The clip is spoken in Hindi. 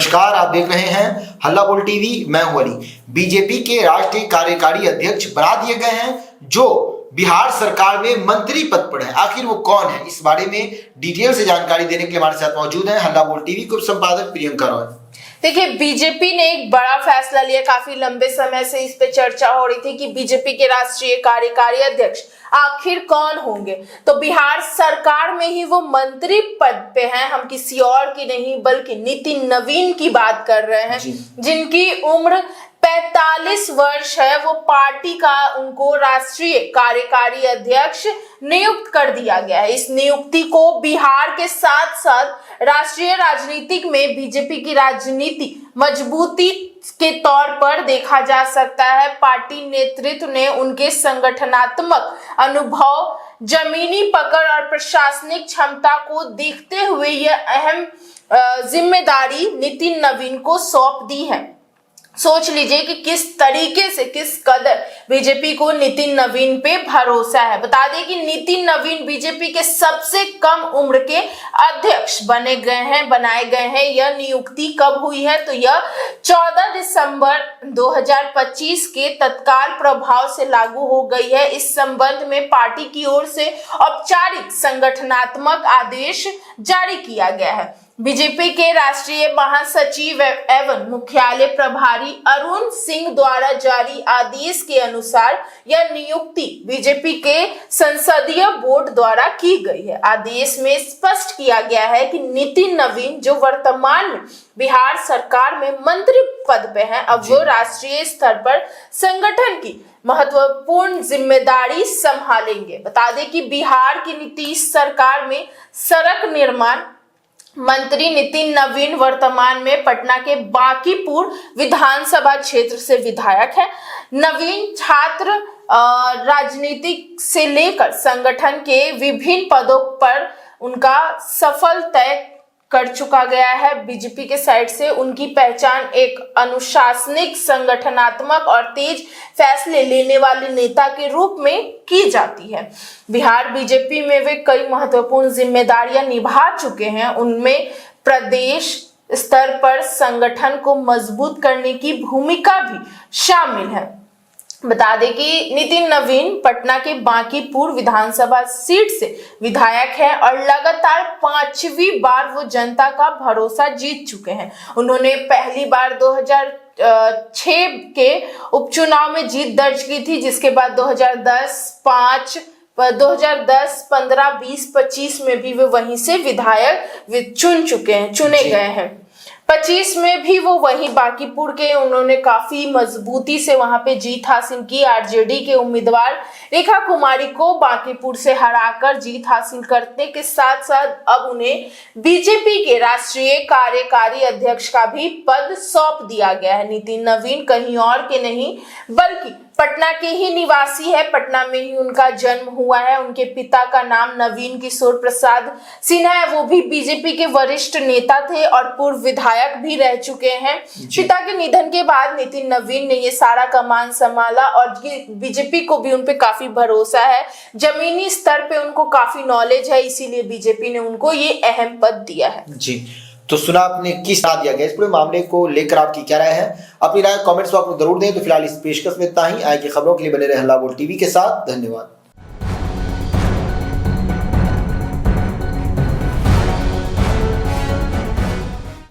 नमस्कार, आप देख रहे हैं हल्ला बोल टीवी। मैं हूं अली। बीजेपी के राष्ट्रीय कार्यकारी अध्यक्ष बना दिए गए हैं जो बिहार सरकार में मंत्री पद पर है। आखिर वो कौन है, इस बारे में डिटेल से जानकारी देने के लिए हमारे साथ मौजूद है हल्ला बोल टीवी के संपादक प्रियंका रॉय। देखिए, बीजेपी ने एक बड़ा फैसला लिया। काफी लंबे समय से इस पे चर्चा हो रही थी कि बीजेपी के राष्ट्रीय कार्यकारी अध्यक्ष आखिर कौन होंगे। तो बिहार सरकार में ही वो मंत्री पद पे हैं। हम किसी और की नहीं बल्कि नितिन नवीन की बात कर रहे हैं, जिनकी उम्र 45 वर्ष है। वो पार्टी का उनको राष्ट्रीय कार्यकारी अध्यक्ष नियुक्त कर दिया गया है। इस नियुक्ति को बिहार के साथ साथ राष्ट्रीय राजनीतिक में बीजेपी की राजनीति मजबूती के तौर पर देखा जा सकता है। पार्टी नेतृत्व ने उनके संगठनात्मक अनुभव, जमीनी पकड़ और प्रशासनिक क्षमता को देखते हुए यह अहम जिम्मेदारी नितिन नवीन को सौंप दी है। सोच लीजिए कि किस तरीके से, किस कदर बीजेपी को नितिन नवीन पे भरोसा है। बता दें कि नितिन नवीन बीजेपी के सबसे कम उम्र के अध्यक्ष बनाए गए हैं। यह नियुक्ति कब हुई है तो यह 14 दिसंबर 2025 के तत्काल प्रभाव से लागू हो गई है। इस संबंध में पार्टी की ओर से औपचारिक संगठनात्मक आदेश जारी किया गया है। बीजेपी के राष्ट्रीय महासचिव एवं मुख्यालय प्रभारी अरुण सिंह द्वारा जारी आदेश के अनुसार यह नियुक्ति बीजेपी के संसदीय बोर्ड द्वारा की गई है। आदेश में स्पष्ट किया गया है कि नितिन नवीन, जो वर्तमान में बिहार सरकार में मंत्री पद पे हैं, अब वो राष्ट्रीय स्तर पर संगठन की महत्वपूर्ण जिम्मेदारी संभालेंगे। बता दें कि बिहार की नीतीश सरकार में सड़क निर्माण मंत्री नितिन नवीन वर्तमान में पटना के बांकीपुर विधानसभा क्षेत्र से विधायक है। नवीन छात्र राजनीतिक से लेकर संगठन के विभिन्न पदों पर उनका सफल तय कर चुका गया है। बीजेपी के साइड से उनकी पहचान एक अनुशासनिक, संगठनात्मक और तेज फैसले लेने वाले नेता के रूप में की जाती है। बिहार बीजेपी में वे कई महत्वपूर्ण जिम्मेदारियां निभा चुके हैं। उनमें प्रदेश स्तर पर संगठन को मजबूत करने की भूमिका भी शामिल है। बता दें कि नितिन नवीन पटना के बांकीपुर विधानसभा सीट से विधायक हैं और लगातार 5वीं बार वो जनता का भरोसा जीत चुके हैं। उन्होंने पहली बार 2006 के उपचुनाव में जीत दर्ज की थी, जिसके बाद 2010, 15, 20, 25 में भी वो वहीं से विधायक चुने गए हैं। 25 में भी वो वहीं बांकीपुर के, उन्होंने काफी मजबूती से वहां पे जीत हासिल की। आरजेडी के उम्मीदवार रेखा कुमारी को बांकीपुर से हराकर जीत हासिल करने के साथ साथ अब उन्हें बीजेपी के राष्ट्रीय कार्यकारी अध्यक्ष का भी पद सौंप दिया गया है। नितिन नवीन कहीं और के नहीं बल्कि पटना के ही निवासी है। पटना में ही उनका जन्म हुआ है। उनके पिता का नाम नवीन किशोर प्रसाद सिन्हा है। वो भी बीजेपी के वरिष्ठ नेता थे और पूर्व विधायक भी रह चुके हैं। पिता के निधन के बाद नितिन नवीन ने ये सारा कमान संभाला और बीजेपी को भी उन पे काफी भरोसा है। जमीनी स्तर पे उनको काफी नॉलेज है, इसीलिए बीजेपी ने उनको ये अहम पद दिया है। जी, तो सुना आपने किस राय दिया गया, इस पूरे मामले को लेकर आपकी क्या राय है? अपनी राय कमेंट्स बॉक्स में जरूर दें। तो फिलहाल इस पेशकश में इतना ही। आगे की खबरों के लिए बने रहे हल्ला बोल टीवी के साथ। धन्यवाद।